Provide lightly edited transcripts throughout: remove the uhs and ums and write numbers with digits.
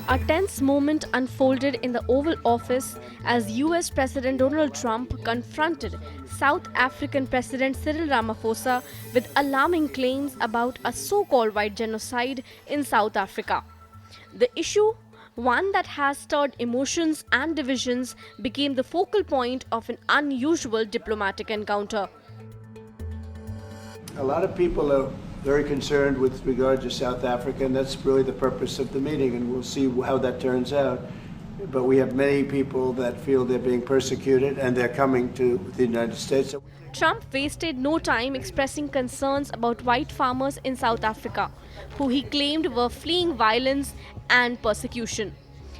A tense moment unfolded in the Oval Office as US President Donald Trump confronted South African President Cyril Ramaphosa with alarming claims about a so-called white genocide in South Africa. The issue, one that has stirred emotions and divisions, became the focal point of an unusual diplomatic encounter. A lot of people are very concerned with regard to South Africa, and that's really the purpose of the meeting, and we'll see how that turns out. But we have many people that feel they're being persecuted, and they're coming to the United States. Trump wasted no time expressing concerns about white farmers in South Africa, who he claimed were fleeing violence and persecution.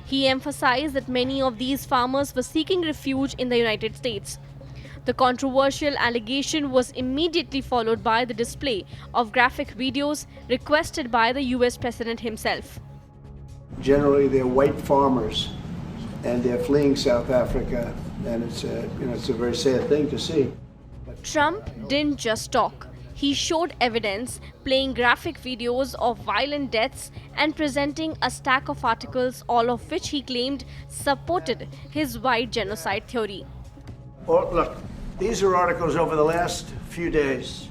He emphasized that many of these farmers were seeking refuge in the United States. The controversial allegation was immediately followed by the display of graphic videos requested by the US President himself. Generally, they're white farmers, and they're fleeing South Africa, and it's a very sad thing to see. Trump didn't just talk. He showed evidence, playing graphic videos of violent deaths and presenting a stack of articles, all of which he claimed supported his white genocide theory. Oh, look, these are articles over the last few days.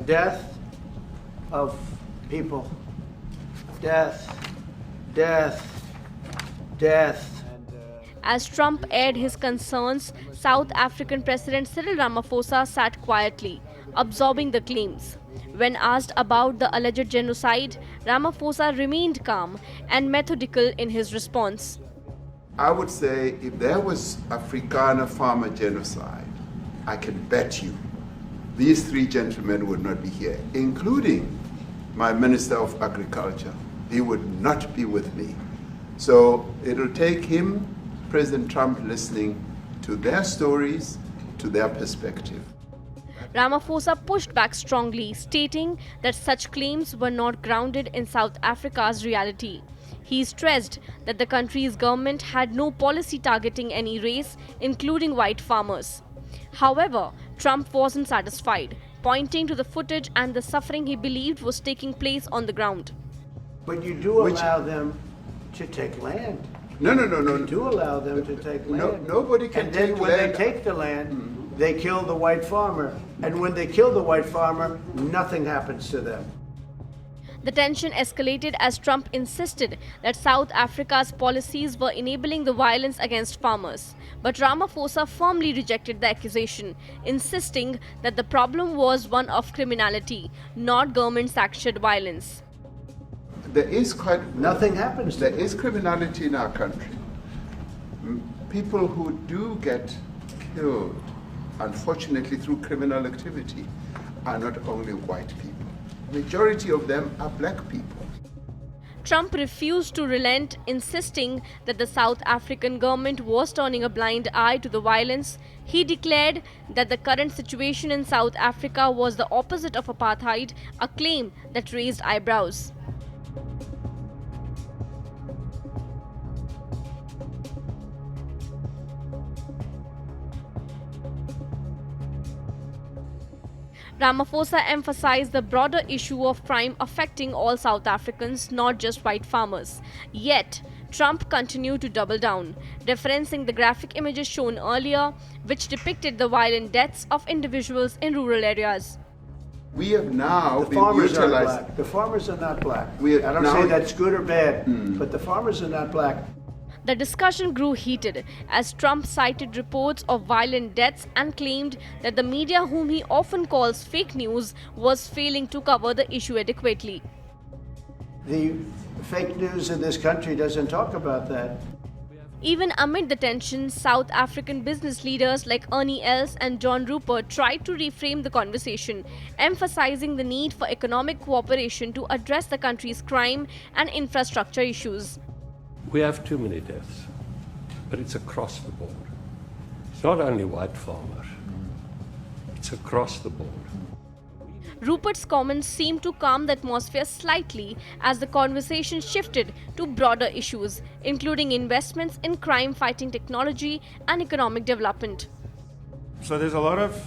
Death of people. Death. As Trump aired his concerns, South African President Cyril Ramaphosa sat quietly, absorbing the claims. When asked about the alleged genocide, Ramaphosa remained calm and methodical in his response. I would say if there was Afrikaner farmer genocide, I can bet you these three gentlemen would not be here, including my Minister of Agriculture. He would not be with me. So it'll take him, President Trump, listening to their stories, to their perspective. Ramaphosa pushed back strongly, stating that such claims were not grounded in South Africa's reality. He stressed that the country's government had no policy targeting any race, including white farmers. However, Trump wasn't satisfied, pointing to the footage and the suffering he believed was taking place on the ground. But you do allow them to take land. No. You do allow them to take land. Nobody can take land. And then when they take the land, they kill the white farmer. And when they kill the white farmer, nothing happens to them. The tension escalated as Trump insisted that South Africa's policies were enabling the violence against farmers. But Ramaphosa firmly rejected the accusation, insisting that the problem was one of criminality, not government-sanctioned violence. Nothing happens to them. There is criminality in our country. People who do get killed, unfortunately through criminal activity, are not only white people. Majority of them are black people. Trump refused to relent, insisting that the South African government was turning a blind eye to the violence. He declared that the current situation in South Africa was the opposite of apartheid, a claim that raised eyebrows. Ramaphosa emphasized the broader issue of crime affecting all South Africans, not just white farmers. Yet, Trump continued to double down, referencing the graphic images shown earlier, which depicted the violent deaths of individuals in rural areas. We have now The farmers are black. The farmers are not black. I don't say that's good or bad, but the farmers are not black. The discussion grew heated as Trump cited reports of violent deaths and claimed that the media, whom he often calls fake news, was failing to cover the issue adequately. The fake news in this country doesn't talk about that. Even amid the tension, South African business leaders like Ernie Els and John Rupert tried to reframe the conversation, emphasizing the need for economic cooperation to address the country's crime and infrastructure issues. We have too many deaths, but it's across the board. It's not only white farmers, it's across the board. Rupert's comments seemed to calm the atmosphere slightly as the conversation shifted to broader issues, including investments in crime-fighting technology and economic development. So there's a lot of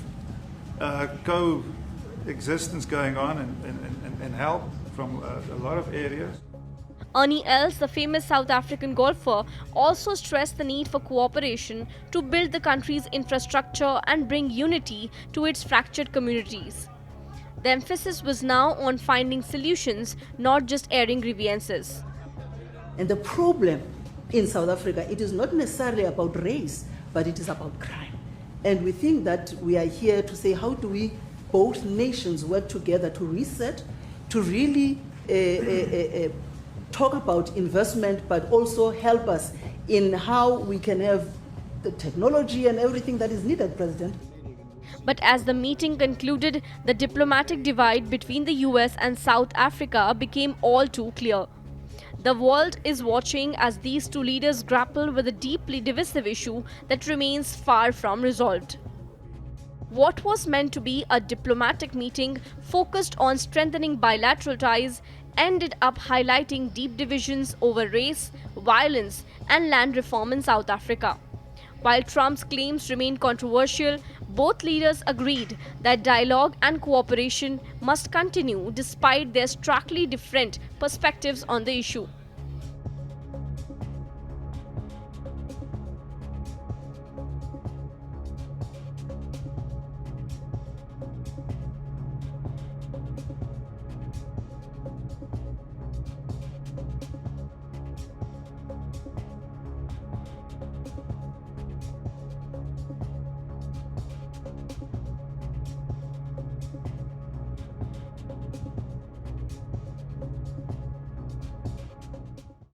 coexistence going on and help from a lot of areas. Ernie Els, the famous South African golfer, also stressed the need for cooperation to build the country's infrastructure and bring unity to its fractured communities. The emphasis was now on finding solutions, not just airing grievances. And the problem in South Africa, it is not necessarily about race, but it is about crime. And we think that we are here to say, how do we, both nations, work together to reset, to really talk about investment, but also help us in how we can have the technology and everything that is needed, President. But as the meeting concluded, the diplomatic divide between the US and South Africa became all too clear. The world is watching as these two leaders grapple with a deeply divisive issue that remains far from resolved. What was meant to be a diplomatic meeting focused on strengthening bilateral ties ended up highlighting deep divisions over race, violence, and land reform in South Africa. While Trump's claims remain controversial, both leaders agreed that dialogue and cooperation must continue despite their starkly different perspectives on the issue.